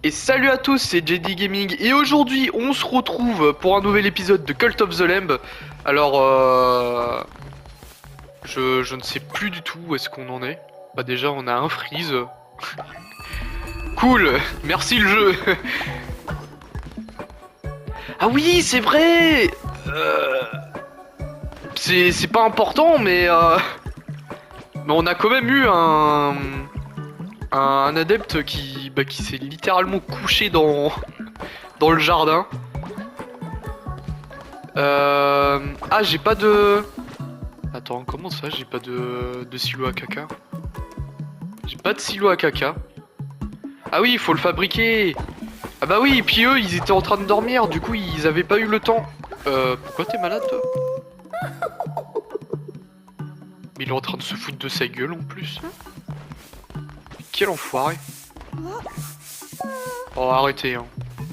Et salut à tous, c'est JD Gaming et aujourd'hui on se retrouve pour un nouvel épisode de Cult of the Lamb. Alors je ne sais plus du tout où est-ce qu'on en est. Bah déjà on a un freeze. Cool, merci le jeu. Ah oui c'est vrai. C'est pas important mais on a quand même eu un adepte qui s'est littéralement couché dans le jardin. Ah j'ai pas de... Attends, comment ça j'ai pas de silo à caca? J'ai pas de silo à caca. Ah oui, il faut le fabriquer. Ah bah oui, et puis eux ils étaient en train de dormir, du coup ils avaient pas eu le temps. Pourquoi t'es malade toi? Mais il est en train de se foutre de sa gueule en plus. Quel enfoiré. Oh arrêtez hein.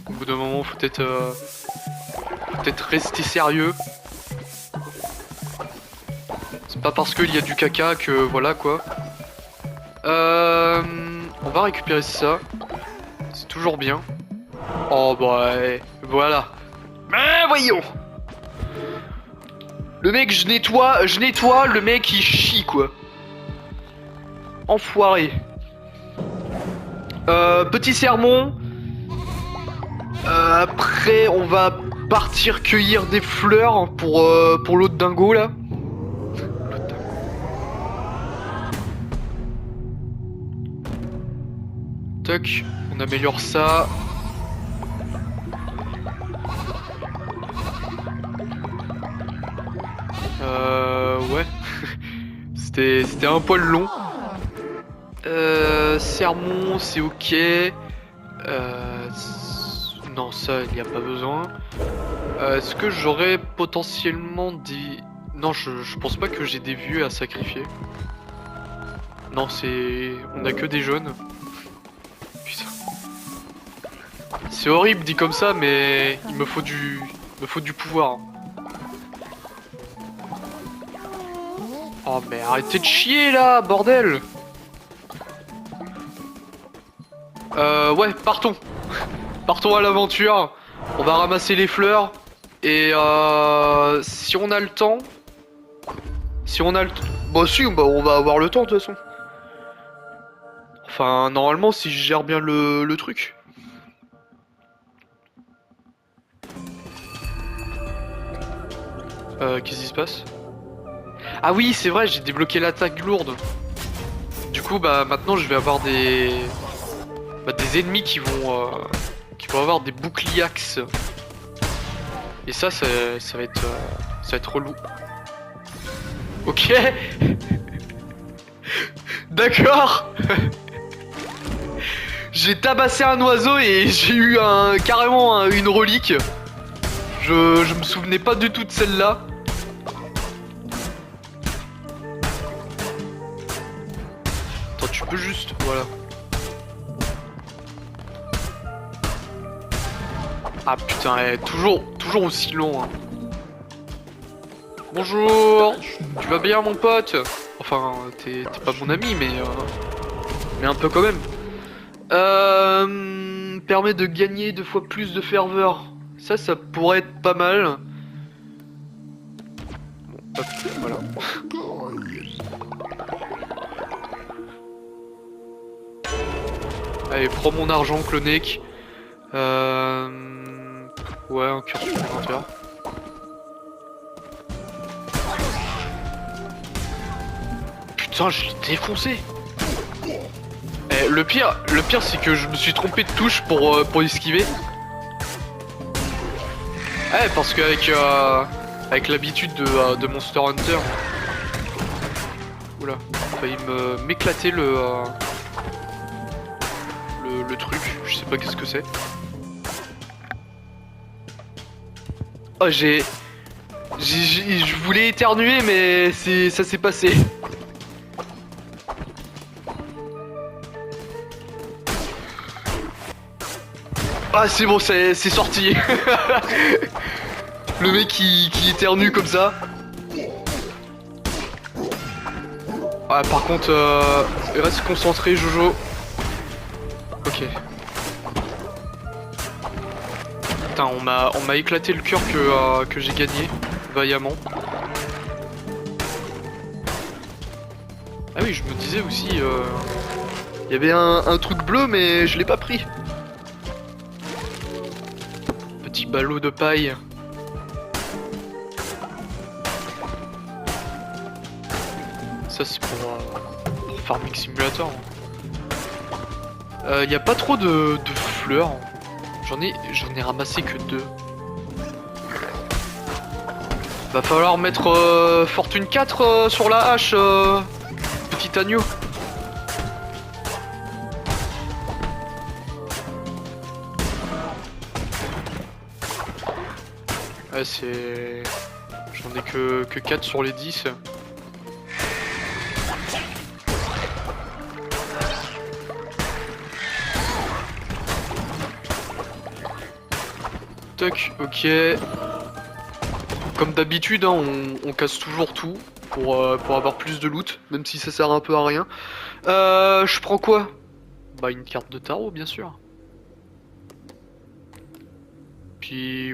Au bout d'un moment faut peut-être rester sérieux. C'est pas parce qu'il y a du caca que voilà quoi. On va récupérer ça. C'est toujours bien. Oh bah voilà. Mais voyons. Le mec je nettoie, le mec il chie quoi. Enfoiré. Petit sermon. Après on va partir cueillir des fleurs pour l'autre dingo là. Toc, on améliore ça. Ouais. C'était un poil long. Sermon, c'est ok. Non, ça, il n'y a pas besoin. Est-ce que j'aurais potentiellement des... Non, je pense pas que j'ai des vieux à sacrifier. Non, c'est... On a que des jeunes. Putain. C'est horrible dit comme ça, mais il me faut du pouvoir. Oh mais arrêtez de chier là, bordel. Ouais, partons. Partons à l'aventure. On va ramasser les fleurs. Et si on a le temps... Bah si, bah, on va avoir le temps de toute façon. Enfin, normalement, si je gère bien le truc. Qu'est-ce qui se passe? Ah oui, c'est vrai, j'ai débloqué l'attaque lourde. Du coup, bah maintenant, je vais avoir des ennemis qui vont avoir des boucliers axes. Et ça va être relou. Ok. D'accord. J'ai tabassé un oiseau et j'ai eu carrément une relique. Je me souvenais pas du tout de celle-là. Attends, tu peux juste... Voilà. Ah putain, toujours aussi long. Hein. Bonjour. Tu vas bien mon pote? Enfin, t'es pas mon ami, mais un peu quand même. Permet de gagner 2 fois plus de ferveur. Ça pourrait être pas mal. Bon, hop, voilà. Allez, prends mon argent, Clonec. Ouais, un cœur supplémentaire. Putain, je l'ai défoncé. Le pire c'est que je me suis trompé de touche pour esquiver. Ouais, parce qu'avec avec l'habitude de Monster Hunter. Oula, il a failli m'éclater le truc, je sais pas qu'est-ce que c'est. Oh je voulais éternuer mais ça s'est passé. Ah c'est bon, c'est sorti. Le mec qui éternue comme ça. Ah par contre reste concentré Jojo. Ok. Putain, on m'a éclaté le cœur que j'ai gagné, vaillamment. Ah oui, je me disais aussi, il y avait un truc bleu, mais je l'ai pas pris. Petit ballot de paille. Ça c'est pour Farming Simulator. Y a pas trop de fleurs. J'en ai ramassé que 2. Va falloir mettre Fortune 4 sur la hache, petit agneau. Ouais, c'est... J'en ai que 4 sur les 10. Toc, ok. Comme d'habitude, hein, on casse toujours tout pour avoir plus de loot, même si ça sert un peu à rien. Je prends quoi? Bah une carte de tarot, bien sûr. Puis...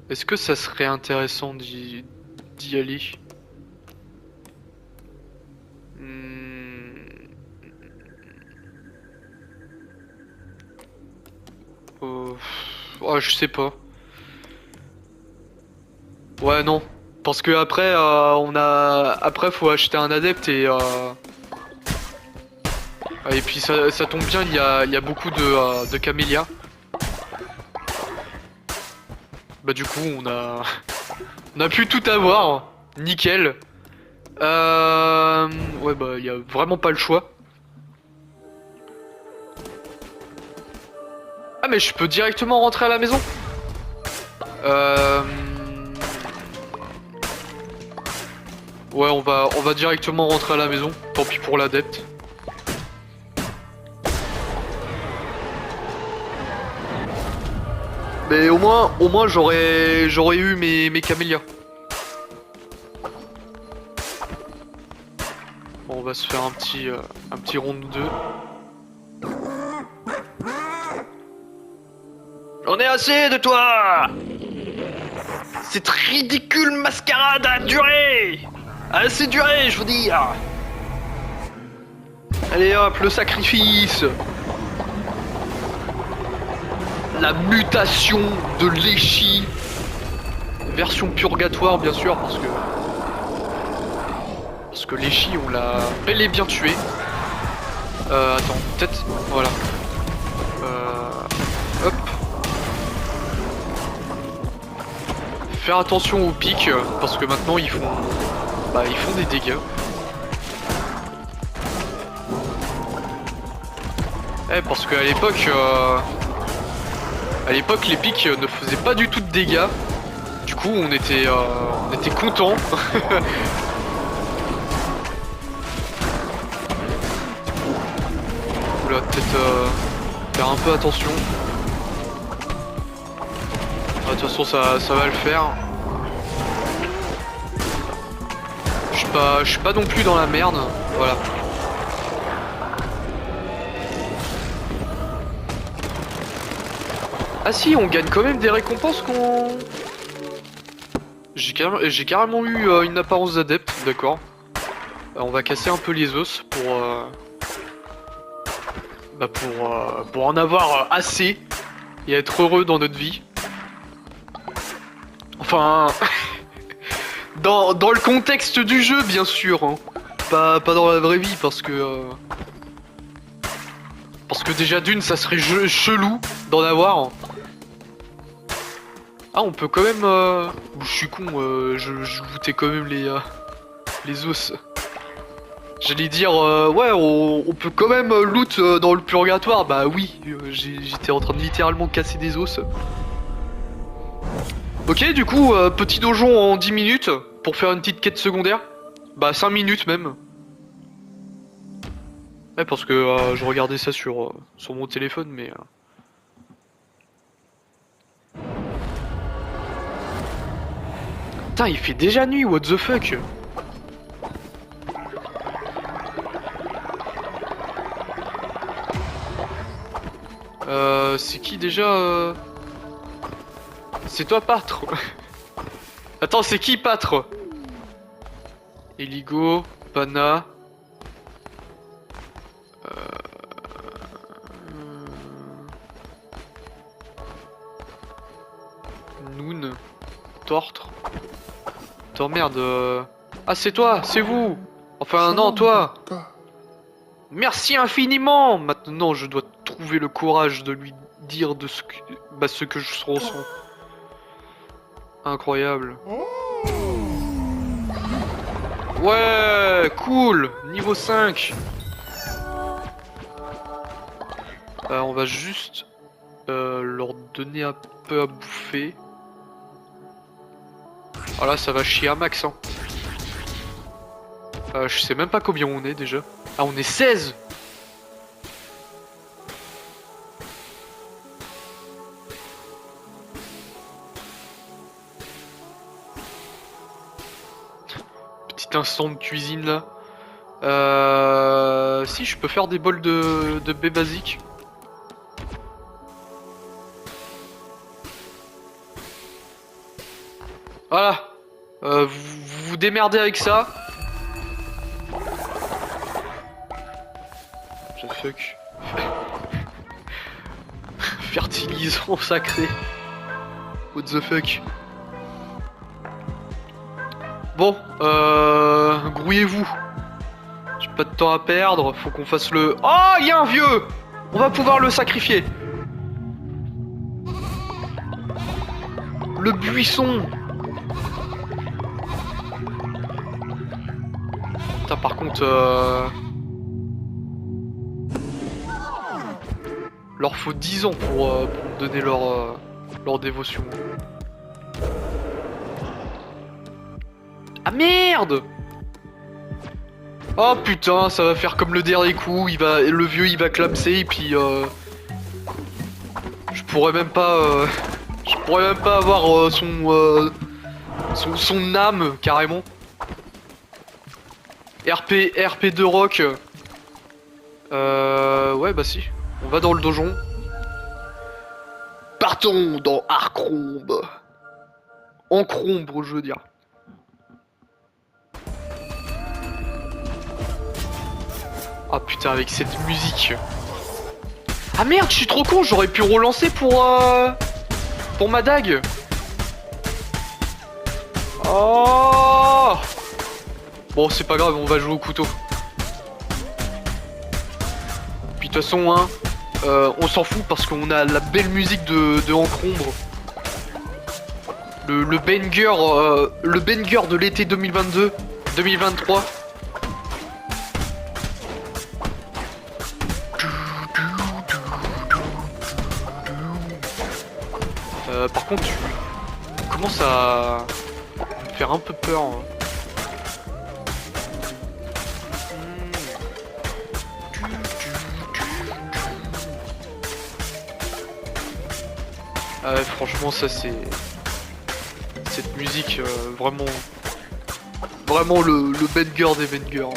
Est-ce que ça serait intéressant d'y aller? Oh, je sais pas. Ouais, non. Parce que après, après faut acheter un adepte et puis ça tombe bien, il y a beaucoup de camélias. Bah du coup, on a pu tout avoir. Nickel. Ouais, bah il y a vraiment pas le choix. Ah mais je peux directement rentrer à la maison. Ouais, on va directement rentrer à la maison. Tant pis pour l'adepte. Mais au moins j'aurais eu mes camélias. Bon, on va se faire un petit round 2. J'en ai assez de toi! Cette ridicule mascarade a duré! A assez duré, je veux dire! Allez hop, le sacrifice! La mutation de Leshy. Version purgatoire, bien sûr, parce que Leshy, on l'a bel et bien tué. Attends, peut-être... Voilà. Hop. Faire attention aux pics, parce que maintenant ils font des dégâts. Parce qu'à l'époque, les pics ne faisaient pas du tout de dégâts. Du coup, on était contents. Oula, peut-être faire un peu attention. De toute façon, ça va le faire. Je suis pas non plus dans la merde. Voilà. Ah si, on gagne quand même des récompenses qu'on... J'ai carrément eu une apparence d'adepte, d'accord. On va casser un peu les os pour en avoir assez et être heureux dans notre vie. Enfin... dans le contexte du jeu, bien sûr. Hein. Pas dans la vraie vie, parce que déjà d'une, ça serait chelou d'en avoir. Ah, on peut quand même... Je suis con, je lootais quand même les os. J'allais dire, ouais, on peut quand même loot dans le purgatoire. Bah oui, j'étais en train de littéralement casser des os. Ok, du coup, petit donjon en 10 minutes pour faire une petite quête secondaire. Bah 5 minutes même. Ouais, parce que je regardais ça sur mon téléphone, mais... Putain, il fait déjà nuit, what the fuck? C'est qui déjà C'est toi, Pâtre. Attends, c'est qui, Pâtre? Eligo, Pana... Noon, Tortre. Attends, merde. Ah, c'est toi, c'est vous. Enfin, non, toi. Merci infiniment. Maintenant, je dois trouver le courage de lui dire de ce que je ressens. Incroyable. Ouais, cool. Niveau 5. On va juste leur donner un peu à bouffer. Voilà, ça va chier à max, hein. Je sais même pas combien on est déjà. Ah, on est 16. Petit instant de cuisine là. Si, je peux faire des bols de baies basiques. Voilà. Vous vous démerdez avec ça. The fuck. Fertilisant sacré. What the fuck. Bon, grouillez-vous. J'ai pas de temps à perdre, faut qu'on fasse le... Oh, il y a un vieux. On va pouvoir le sacrifier. Le buisson. Putain, par contre, leur faut 10 ans pour me donner leur dévotion. Ah merde! Oh putain, ça va faire comme le dernier coup, le vieux il va clamser et puis je pourrais même pas avoir son âme carrément. RP2 rock. Ouais bah si. On va dans le donjon. Partons dans Arcrombe. Encrombre, je veux dire. Ah putain, avec cette musique. Ah merde, je suis trop con, j'aurais pu relancer pour ma dague. Oh. Bon, c'est pas grave, on va jouer au couteau. Puis de toute façon, hein, on s'en fout parce qu'on a la belle musique de Encombre. Le banger de l'été 2022-2023. Par contre, tu commences à me faire un peu peur. Hein. Franchement, ça c'est... Cette musique, vraiment... Vraiment le banger des bangers.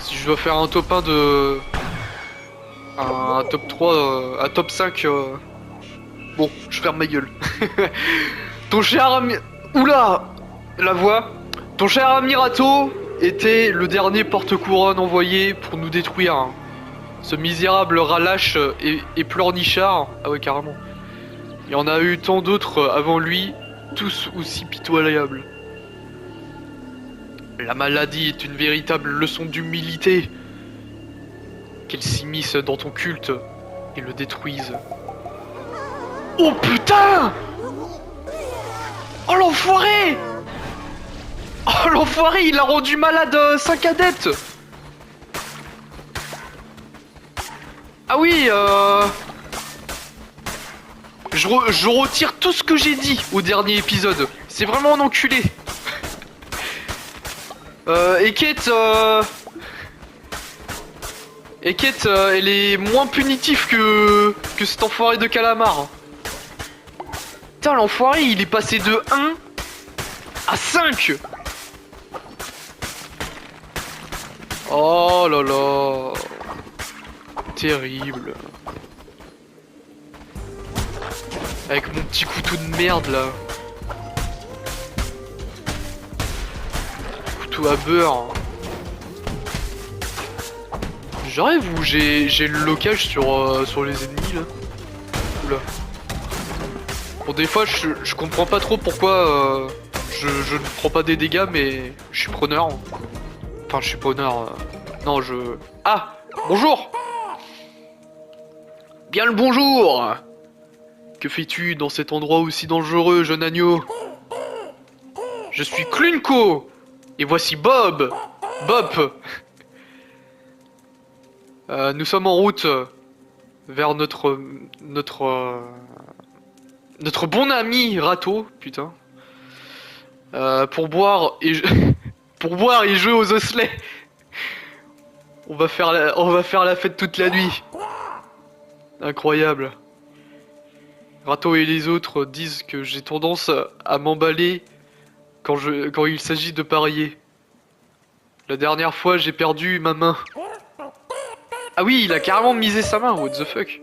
Si je dois faire un top 1 de... Un top 3, un top 5... Bon, je ferme ma gueule. Ton cher ami... Oula! La voix. Ton cher Amirato était le dernier porte-couronne envoyé pour nous détruire. Hein. Ce misérable ralache et pleurnichard. Ah ouais, carrément. Il y en a eu tant d'autres avant lui, tous aussi pitoyables. La maladie est une véritable leçon d'humilité. Qu'elle s'immisce dans ton culte et le détruise. Oh putain! Oh l'enfoiré! Oh l'enfoiré, il a rendu malade 5 adeptes! Ah oui, je retire tout ce que j'ai dit au dernier épisode. C'est vraiment un enculé. Et Kate, elle est moins punitive que cet enfoiré de calamar. Putain, l'enfoiré, il est passé de 1 à 5. Oh là là. Terrible. Avec mon petit couteau de merde là. Couteau à beurre. J'arrive où j'ai le locage sur les ennemis là. Oula. Bon des fois je comprends pas trop pourquoi je ne prends pas des dégâts mais je suis preneur. Enfin je suis preneur. Non je... Ah! Bonjour! Bien le bonjour! Que fais-tu dans cet endroit aussi dangereux, jeune agneau? Je suis Clunko! Et voici Bob! Bob! Nous sommes en route vers notre bon ami Rato, putain. Pour boire et pour boire et jouer aux osselets. On va faire la fête toute la nuit. Incroyable. Rato et les autres disent que j'ai tendance à m'emballer quand il s'agit de parier. La dernière fois, j'ai perdu ma main. Ah oui, il a carrément misé sa main, what the fuck.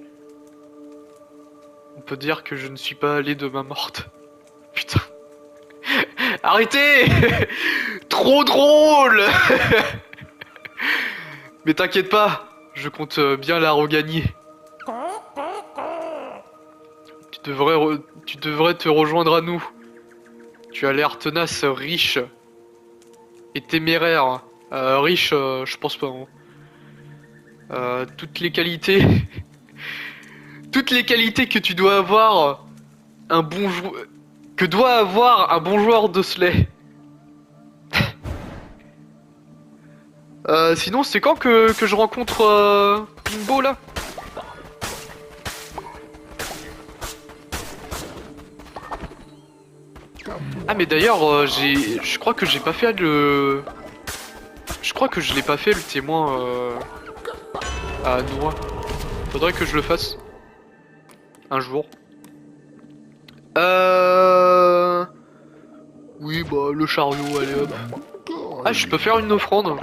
On peut dire que je ne suis pas allé de main morte. Putain. Arrêtez. Trop drôle. Mais t'inquiète pas, je compte bien la regagner. Tu devrais te rejoindre à nous. Tu as l'air tenace, riche et téméraire. Riche, je pense pas. Hein. Toutes les qualités... Toutes les qualités que tu dois avoir un bon joueur... Que doit avoir un bon joueur d'osselet. Sinon, c'est quand que je rencontre Pimbo là? Ah mais d'ailleurs, je crois que j'ai pas fait le... Je crois que je l'ai pas fait le témoin à Noix. Faudrait que je le fasse. Un jour. Oui, bah le chariot, allez hop. Ah, je peux faire une offrande.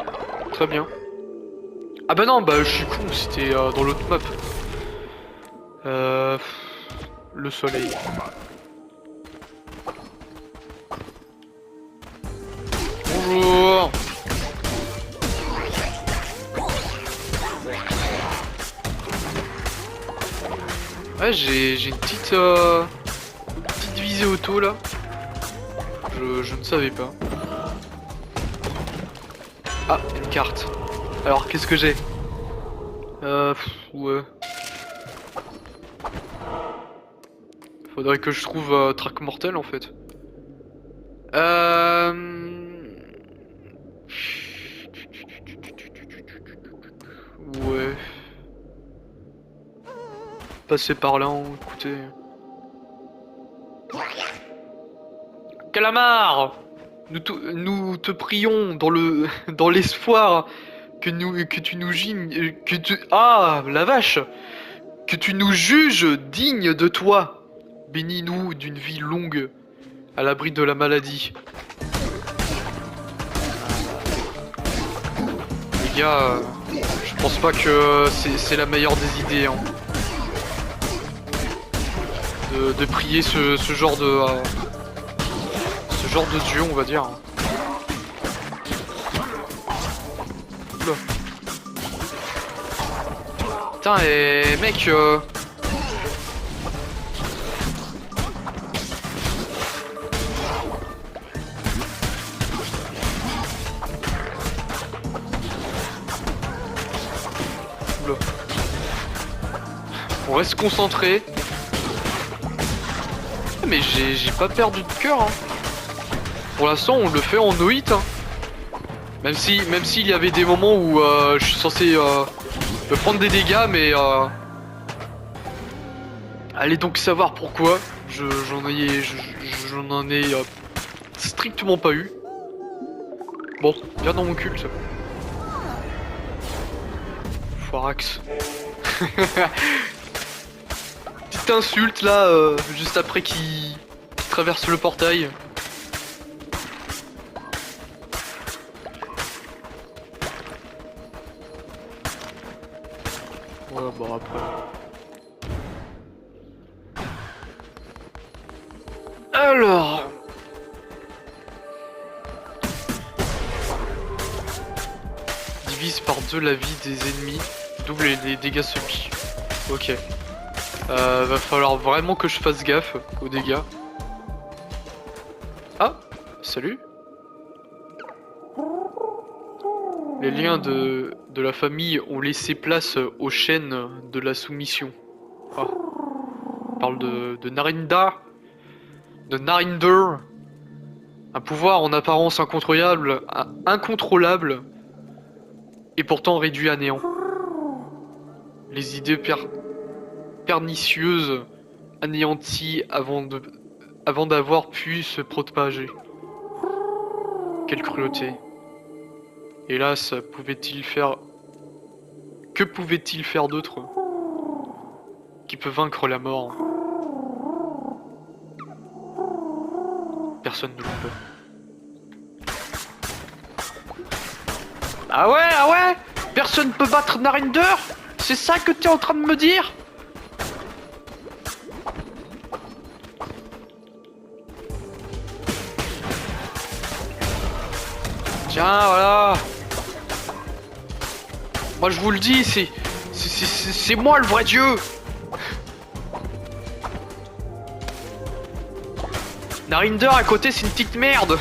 Très bien. Ah bah non, bah je suis con, c'était dans l'autre map. Le soleil. Bonjour. Ouais, j'ai une petite visée auto là. Je ne savais pas. Ah, une carte. Alors, qu'est-ce que j'ai? Ouais. Faudrait que je trouve Track Mortel en fait. Ouais. Passer par là, écoutez. Calamar! Nous te prions dans l'espoir que tu nous gignes, ah, la vache! Que tu nous juges dignes de toi. Bénis-nous d'une vie longue à l'abri de la maladie. Les gars, je pense pas que c'est la meilleure des idées, hein. De prier ce genre de... ce genre de dieu, on va dire. Oula. Putain, et mec... Oula. On reste concentré. Mais j'ai pas perdu de cœur, hein. Pour l'instant, on le fait en no hit, hein. Même s'il y avait des moments où je suis censé me prendre des dégâts, mais allez donc savoir pourquoi. J'en ai strictement pas eu. Bon, viens dans mon culte. Foirax. Petite insulte là, juste après qu'il traverse le portail. Ouais, bon après. Alors. Divise par 2 la vie des ennemis. Double les dégâts subis. Ok. Va falloir vraiment que je fasse gaffe aux dégâts. Ah, salut. Les liens de la famille ont laissé place aux chaînes de la soumission. Ah. On parle de Narinda. De Narinder. Un pouvoir en apparence incontrôlable et pourtant réduit à néant. Les idées pernicieuses anéanties avant d'avoir pu se propager. Quelle cruauté. Hélas, pouvait-il faire... Que pouvait-il faire d'autre qui peut vaincre la mort? Personne ne le peut. Ah ouais? Personne peut battre Narinder? C'est ça que t'es en train de me dire? Tiens, voilà. Moi je vous le dis, c'est moi le vrai dieu. Narinder à côté c'est une petite merde.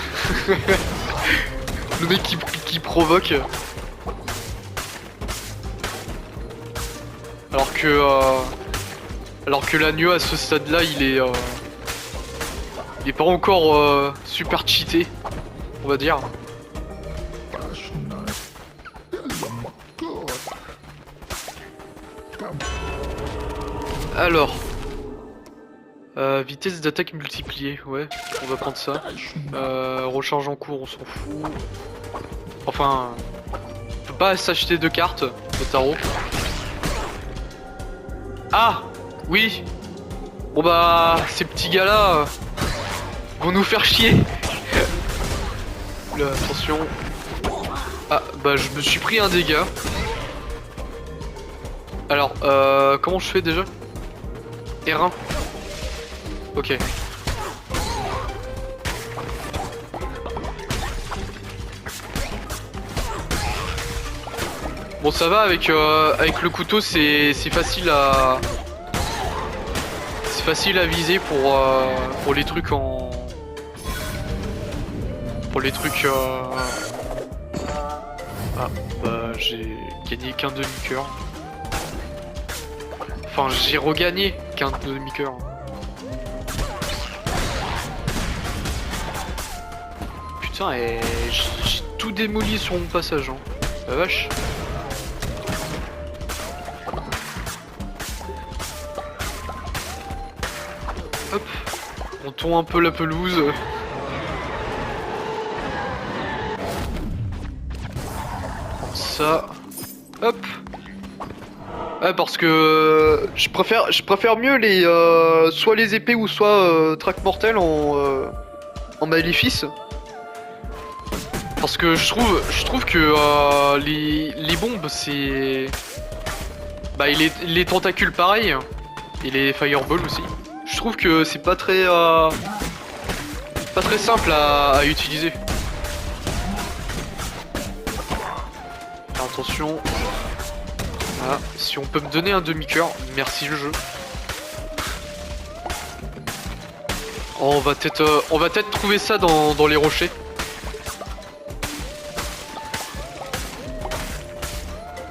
Le mec qui provoque. Alors que l'agneau à ce stade là il est pas encore super cheaté, on va dire. Alors, vitesse d'attaque multipliée, ouais, on va prendre ça. Recharge en cours, on s'en fout. Enfin, on peut pas s'acheter de cartes au tarot. Ah, oui. Bon bah, ces petits gars-là vont nous faire chier. Là, attention. Ah, bah je me suis pris un dégât. Alors, comment je fais déjà? R1. Ok. Bon ça va avec le couteau c'est facile à... C'est facile à viser pour les trucs en... Pour les trucs Ah bah j'ai gagné qu'un demi-cœur. Enfin j'ai regagné qu'un demi-cœur. Putain et j'ai tout démoli sur mon passage hein. La vache. Hop, on tourne un peu la pelouse. Ça, hop. Ouais, parce que je préfère mieux les soit les épées ou soit traque mortel en maléfice. Parce que je trouve que les bombes c'est bah et les tentacules pareil et les fireballs aussi. Je trouve que c'est pas très simple à utiliser. Alors, attention. Voilà. Si on peut me donner un demi-cœur, merci le jeu. Oh, on va peut-être trouver ça dans les rochers.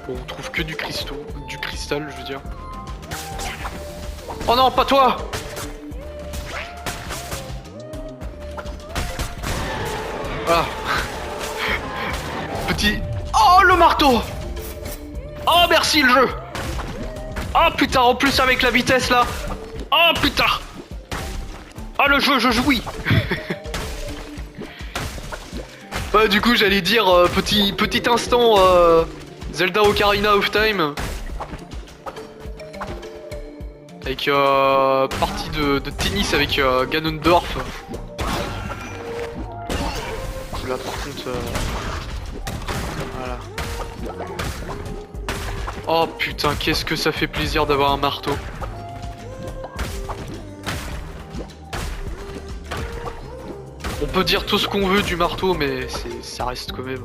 Bon, on trouve que du cristal, je veux dire. Oh non, pas toi! Voilà. Petit... Oh, le marteau! Oh, merci le jeu! Oh putain, en plus avec la vitesse là! Oh putain! Oh le jeu, je jouis! Ouais, du coup, j'allais dire, petit instant, Zelda Ocarina of Time. Avec, partie de tennis avec Ganondorf. Là, par contre, voilà. Oh putain, qu'est-ce que ça fait plaisir d'avoir un marteau. On peut dire tout ce qu'on veut du marteau, mais ça reste quand même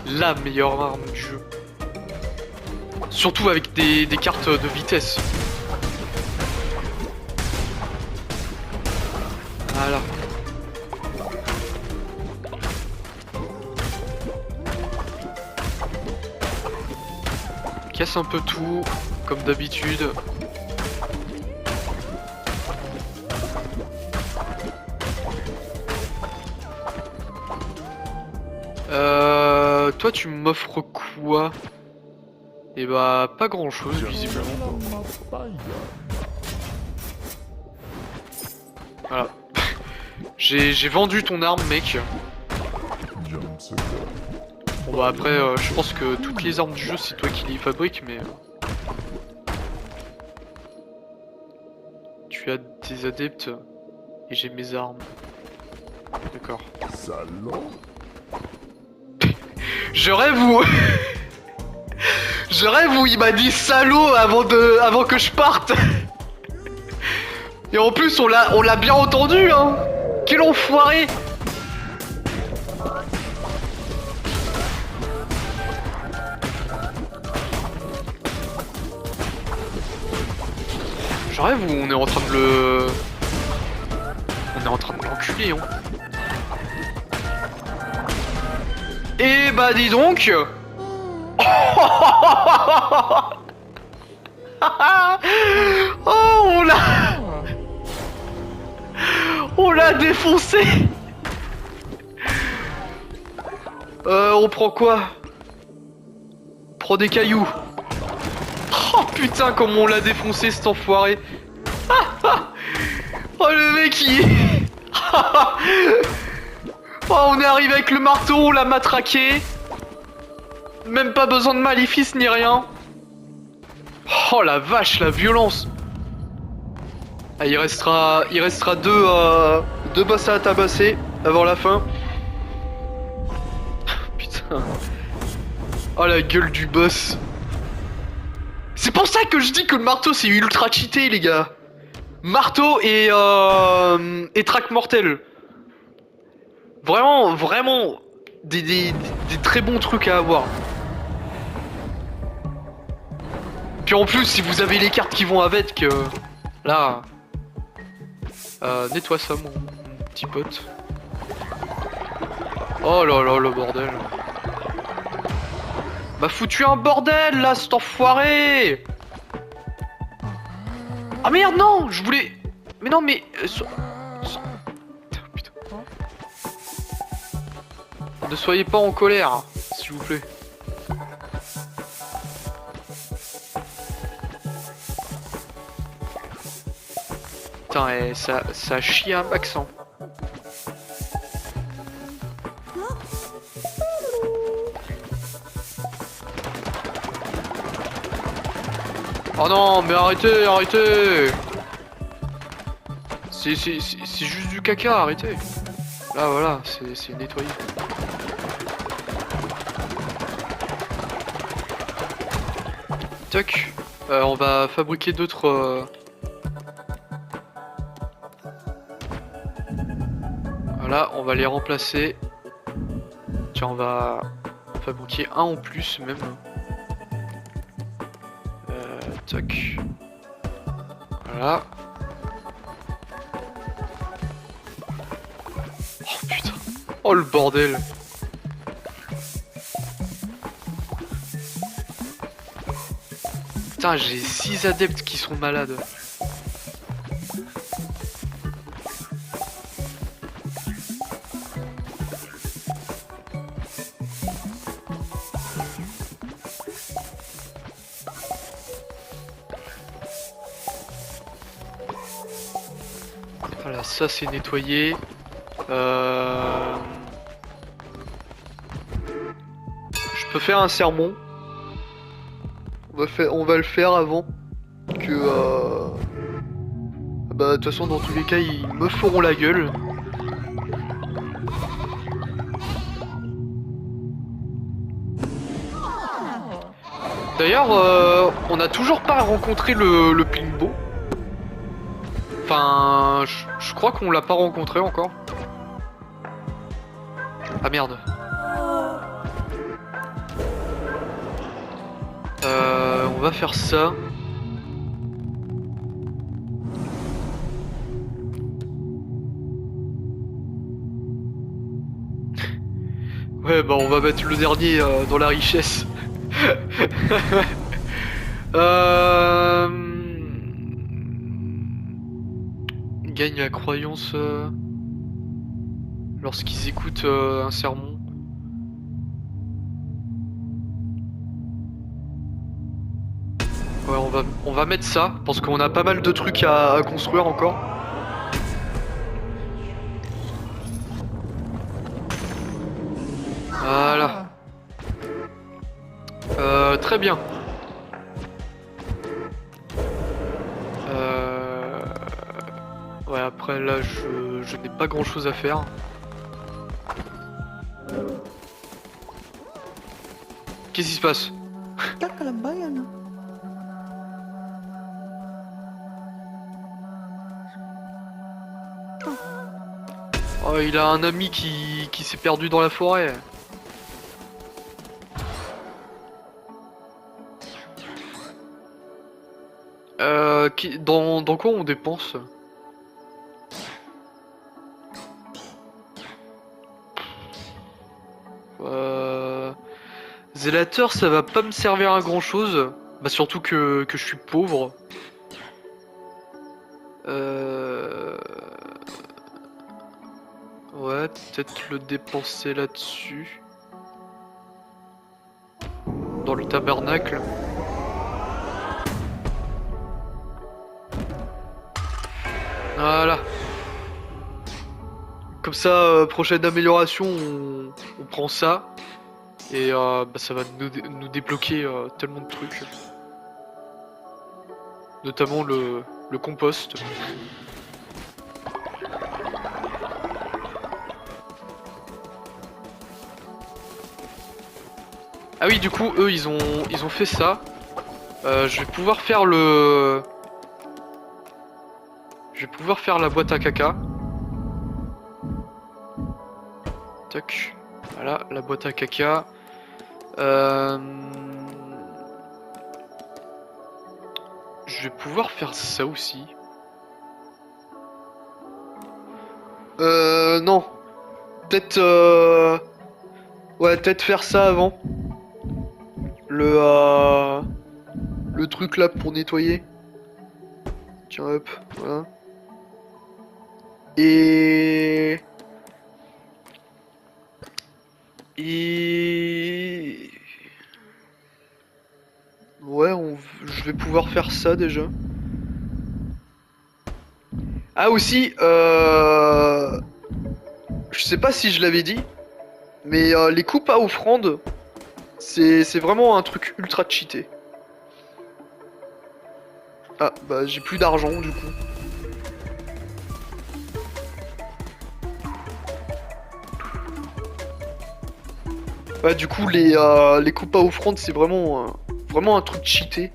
la meilleure arme du jeu. Surtout avec des cartes de vitesse. Voilà. Casse un peu tout, comme d'habitude. Toi tu m'offres quoi? Et bah pas grand chose visiblement. Voilà. J'ai vendu ton arme mec. Bon bah après je pense que toutes les armes du jeu c'est toi qui les fabriques mais... Tu as des adeptes et j'ai mes armes. D'accord. Je rêve où je rêve où il m'a dit salaud avant que je parte. Et en plus on l'a bien entendu hein. Quel enfoiré. Je rêve où on est en train de le... On est en train de l'enculer hein. Et bah dis donc. Oh on l'a défoncé. On prend quoi? On prend des cailloux. Oh putain comment on l'a défoncé cet enfoiré. Oh le mec il... Oh on est arrivé avec le marteau, on l'a matraqué. Même pas besoin de maléfice ni rien. Oh la vache, la violence. Ah, il restera deux boss à tabasser avant la fin. Putain. Oh la gueule du boss. C'est pour ça que je dis que le marteau c'est ultra cheaté les gars. Marteau et traque mortel. Vraiment des très bons trucs à avoir. Puis en plus si vous avez les cartes qui vont avec, là, nettoie ça mon petit pote. Oh là là le bordel. M'a foutu un bordel là cet enfoiré. Ah merde non, je voulais... Mais non mais... Putain. Ne soyez pas en colère, s'il vous plaît. Putain, et ça chie un accent. Oh non, mais arrêtez. C'est juste du caca, arrêtez. Là voilà, c'est nettoyé. Toc. On va fabriquer d'autres... Voilà, on va les remplacer. Tiens, on va fabriquer un en plus même. Toc. Voilà. Oh putain. Oh le bordel. Putain, j'ai 6 adeptes qui sont malades. Voilà, ça c'est nettoyé. Je peux faire un sermon. On va le faire avant que... Bah de toute façon dans tous les cas ils me feront la gueule. D'ailleurs, on n'a toujours pas rencontré le Plimbo. Enfin, je crois qu'on l'a pas rencontré encore. Ah merde. On va faire ça. Ouais, bah on va mettre le dernier dans la richesse. euh... Gagne la croyance lorsqu'ils écoutent un sermon. Ouais, on va mettre ça parce qu'on a pas mal de trucs à construire encore. Voilà. Très bien. Ouais, après là, je n'ai pas grand chose à faire. Qu'est-ce qui se passe? Oh, il a un ami qui s'est perdu dans la forêt. Dans quoi on dépense? Zélateur, ça va pas me servir à grand chose. Bah surtout que je suis pauvre. Ouais, peut-être le dépenser là-dessus. Dans le tabernacle. Voilà. Comme ça, prochaine amélioration, on prend ça. Et bah, ça va nous débloquer tellement de trucs. Notamment le compost. Ah oui, du coup, eux, ils ont fait ça. Je vais pouvoir faire le... Je vais pouvoir faire la boîte à caca. Tac. Voilà, la boîte à caca. Je vais pouvoir faire ça aussi. Non. Peut-être... Ouais, peut-être faire ça avant. Le truc là pour nettoyer. Tiens, hop, voilà. Et... Ouais, je vais pouvoir faire ça déjà. Ah aussi, je sais pas si je l'avais dit, mais les coupes à offrande, c'est vraiment un truc ultra cheaté. Ah, bah j'ai plus d'argent du coup. Bah du coup les coupes à offrande c'est vraiment un truc cheaté.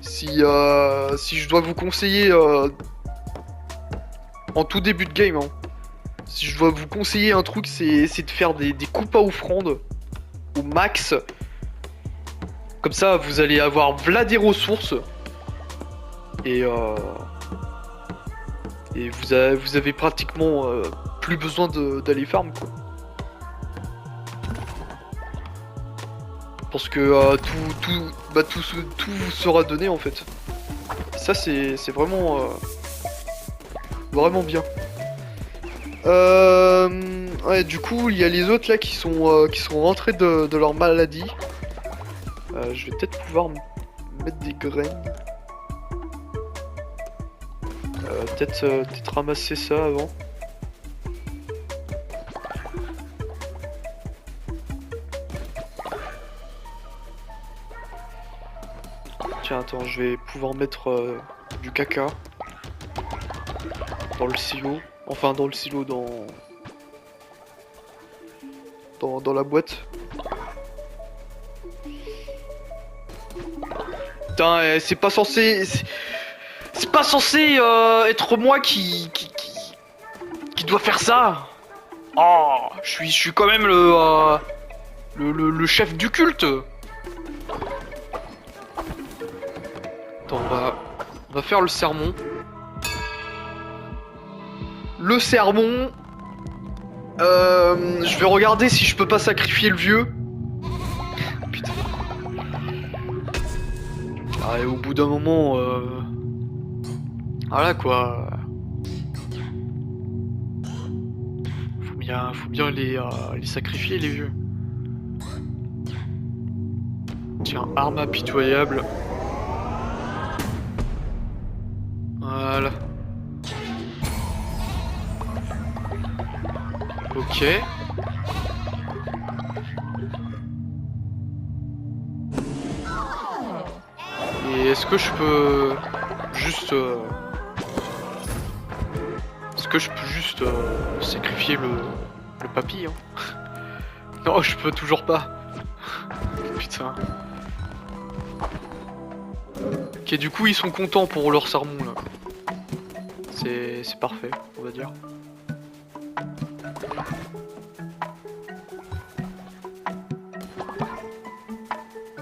Si je dois vous conseiller en tout début de game, hein, si je dois vous conseiller un truc c'est de faire des coupes à offrande au max. Comme ça vous allez avoir v'là des ressources. Et vous avez pratiquement plus besoin d'aller farm quoi. Parce que tout vous sera donné en fait. Ça c'est vraiment vraiment bien. Ouais, du coup il y a les autres là qui sont rentrés de leur maladie. Je vais peut-être pouvoir mettre des graines. Peut-être ramasser ça avant. Tiens, attends, je vais pouvoir mettre du caca dans le silo. Enfin, dans le silo, dans la boîte. putain, c'est pas censé... C'est pas censé être moi qui doit faire ça. Oh, je suis quand même le chef du culte. Attends, on va faire le sermon. Le sermon. Je vais regarder si je peux pas sacrifier le vieux. Putain. Ah, et au bout d'un moment, voilà quoi. Faut bien les sacrifier les vieux. Tiens, arme impitoyable. Voilà. Ok. Et est-ce que je peux juste est-ce que je peux juste sacrifier le papy hein. Non, je peux toujours pas. Putain. Ok, du coup ils sont contents pour leur sermon là. C'est parfait, on va dire.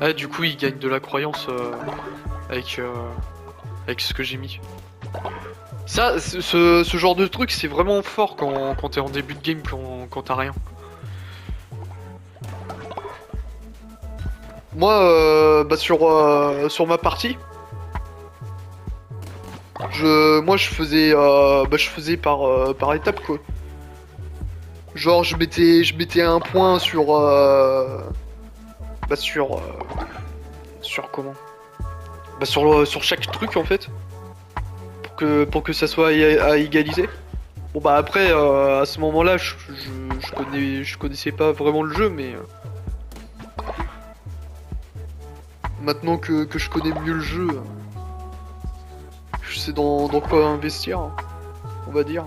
Ah, du coup ils gagnent de la croyance avec ce que j'ai mis. Ça, ce genre de truc c'est vraiment fort quand t'es en début de game, quand t'as rien. Moi, sur ma partie, je faisais par étape quoi. Genre je mettais un point sur sur comment? Sur chaque truc en fait, pour que ça soit à égaliser. Bon bah après à ce moment-là je connaissais pas vraiment le jeu mais maintenant que je connais mieux le jeu, je sais dans quoi investir, on va dire.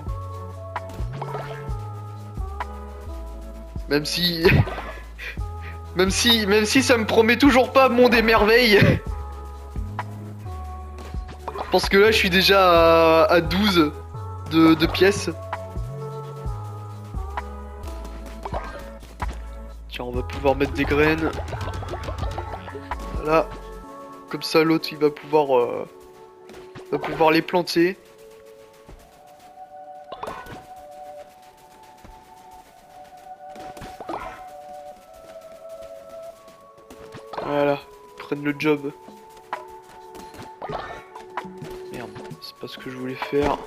Même si même si ça me promet toujours pas monde et merveilles. Parce que là je suis déjà à 12 de pièces. Tiens, on va pouvoir mettre des graines. Voilà. Comme ça l'autre il va pouvoir les planter. Voilà, ils prennent le job. Merde, c'est pas ce que je voulais faire.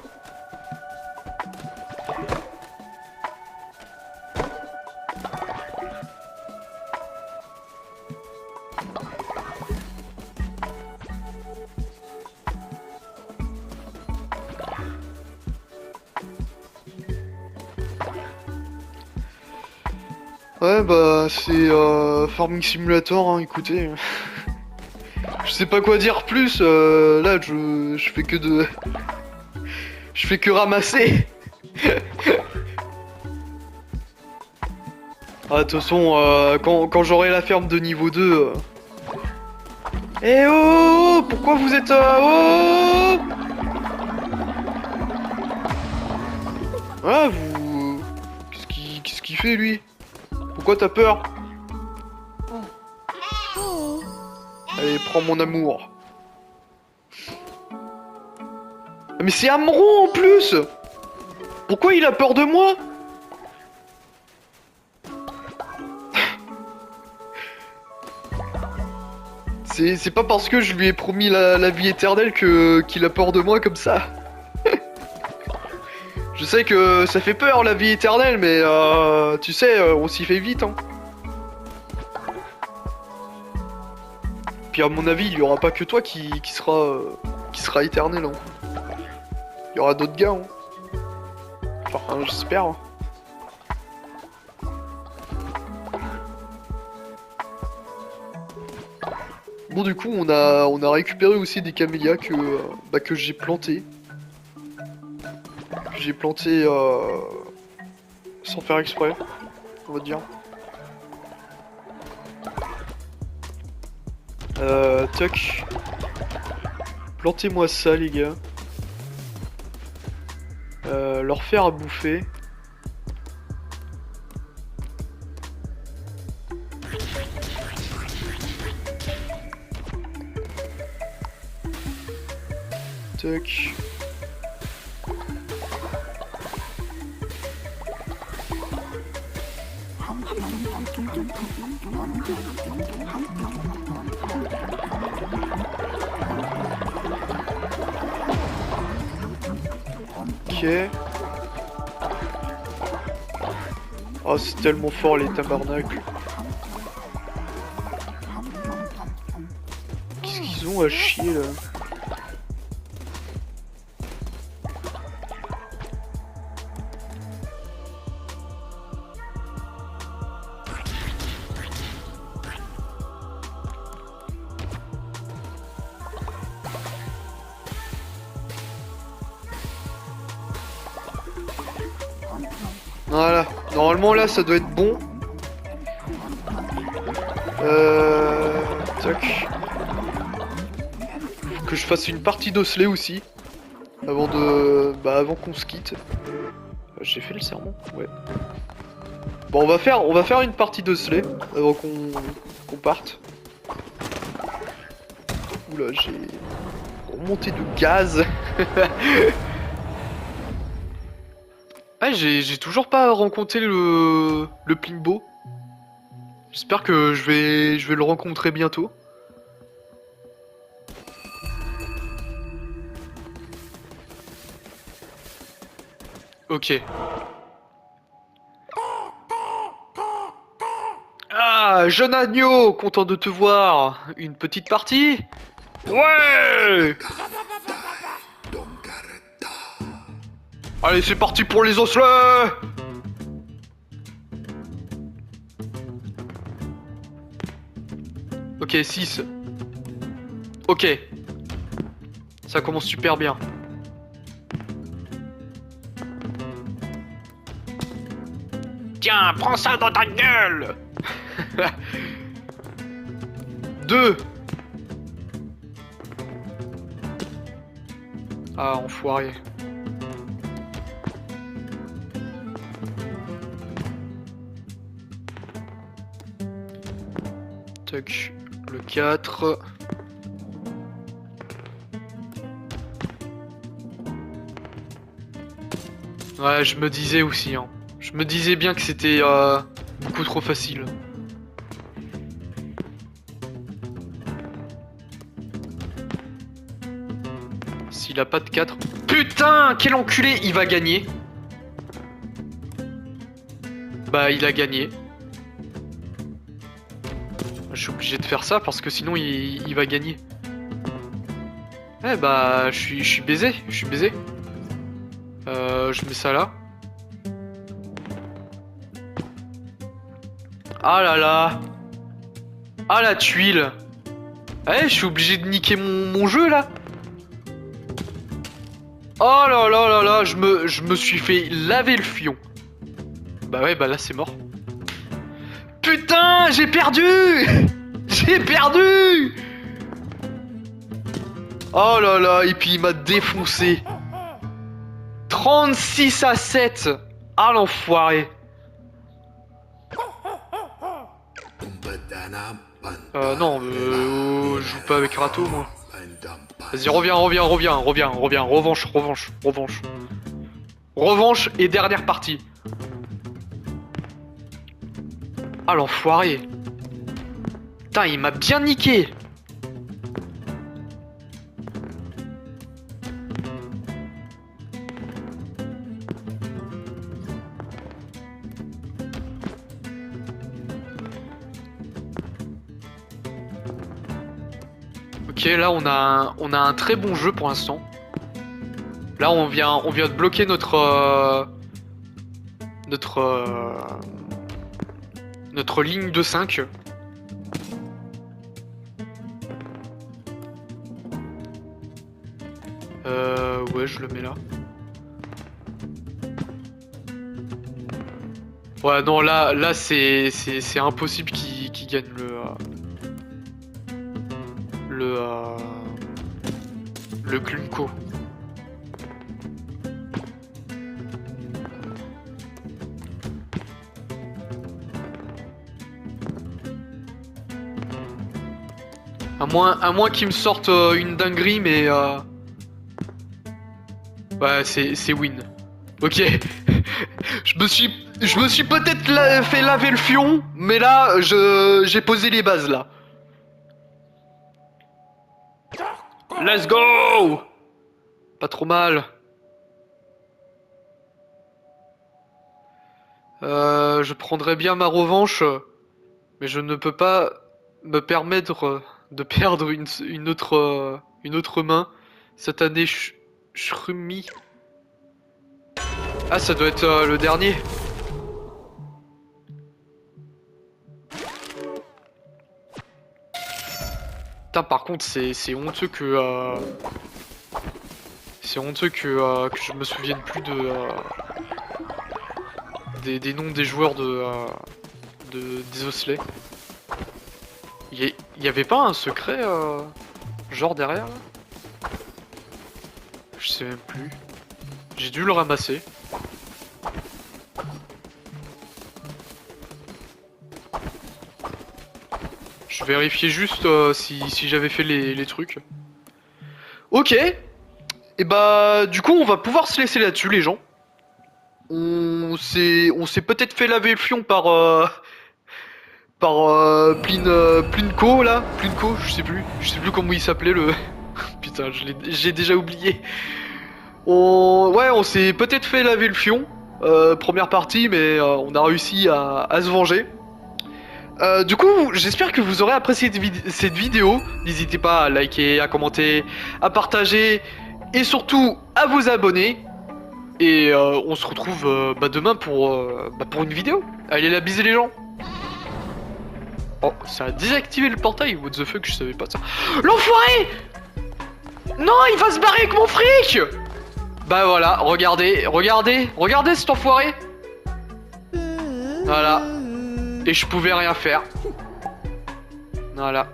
Ouais bah c'est Farming Simulator hein, écoutez. Je sais pas quoi dire plus, là je fais que de... Je fais que ramasser. Ah de toute façon quand j'aurai la ferme de niveau 2... Eh oh, pourquoi vous êtes... oh ah vous... Qu'est-ce qu'il fait lui? Pourquoi t'as peur? Allez, prends mon amour. Mais c'est Amron en plus! Pourquoi il a peur de moi? C'est pas parce que je lui ai promis la vie éternelle qu'il a peur de moi comme ça. Je sais que ça fait peur la vie éternelle, mais tu sais, on s'y fait vite hein. Puis à mon avis, il y aura pas que toi qui sera éternel. Hein. Il y aura d'autres gars. Hein. Enfin, j'espère. Hein. Bon, du coup, on a récupéré aussi des camélias que j'ai plantés. J'ai planté sans faire exprès, on va dire. Tuck. Plantez-moi ça, les gars. Leur faire à bouffer. Tac. Ok. Oh, c'est tellement fort les tabarnacles. Qu'est-ce qu'ils ont à chier là? Voilà, normalement là ça doit être bon. Tac. Faut que je fasse une partie d'osselet aussi. Avant de... Bah avant qu'on se quitte. J'ai fait le serment? Ouais. Bon on va faire une partie d'osselet avant qu'on parte. Oula j'ai... remonté de gaz. Ah, j'ai toujours pas rencontré le Plimbo. J'espère que je vais le rencontrer bientôt. Ok. Ah, jeune agneau, content de te voir. Une petite partie? Ouais! Allez, c'est parti pour les osselets! Ok, 6. Ok. Ça commence super bien. Tiens, prends ça dans ta gueule! 2. Ah, enfoiré. Tac, le 4. Ouais, je me disais aussi, hein. Je me disais bien que c'était beaucoup trop facile. S'il a pas de 4... Putain, quel enculé, il va gagner. Bah, il a gagné. Je suis obligé de faire ça parce que sinon il va gagner. Eh bah, je suis baisé, je suis baisé. Je mets ça là. Ah là là. Ah la tuile. Eh, je suis obligé de niquer mon jeu là. Oh là là là là, je me suis fait laver le fion. Bah ouais, bah là c'est mort. Putain, j'ai perdu. J'ai perdu. Oh là là, et puis il m'a défoncé. 36 à 7. Ah l'enfoiré. Non, je joue pas avec Rato moi. Vas-y, reviens, revanche. Revanche et dernière partie. Ah l'enfoiré. Putain, il m'a bien niqué. Ok, là on a un très bon jeu pour l'instant. Là on vient de bloquer notre ligne de 5. Ouais, je le mets là. Ouais, non, là c'est impossible qu'il gagne le Le Clunco. À moins qu'ils me sortent une dinguerie, mais ouais, c'est win. Ok. Je me suis peut-être fait laver le fion, mais là, j'ai posé les bases là. Let's go! Pas trop mal. Je prendrais bien ma revanche, mais je ne peux pas me permettre de perdre une autre main. Cette année, Shrumi. Ah, ça doit être le dernier. Putain, par contre, c'est honteux que... c'est honteux que je me souvienne plus de... des noms des joueurs des osselets. Il y avait pas un secret genre derrière là? Je sais même plus. J'ai dû le ramasser. Je vérifiais juste si j'avais fait les trucs. Ok. Et bah du coup on va pouvoir se laisser là-dessus les gens. On s'est peut-être fait laver le fion par Plinko là, Plinko, je sais plus comment il s'appelait le putain, j'ai déjà oublié. On s'est peut-être fait laver le fion première partie, mais on a réussi à se venger. Du coup, j'espère que vous aurez apprécié cette vidéo. N'hésitez pas à liker, à commenter, à partager et surtout à vous abonner. Et on se retrouve demain pour une vidéo. Allez la bise les gens. Oh, ça a désactivé le portail. What the fuck, je savais pas ça. L'enfoiré! Non, il va se barrer avec mon fric! Bah voilà, regardez cet enfoiré. Voilà. Et je pouvais rien faire. Voilà.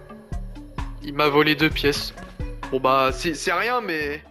Il m'a volé 2 pièces. Bon bah, c'est rien, mais...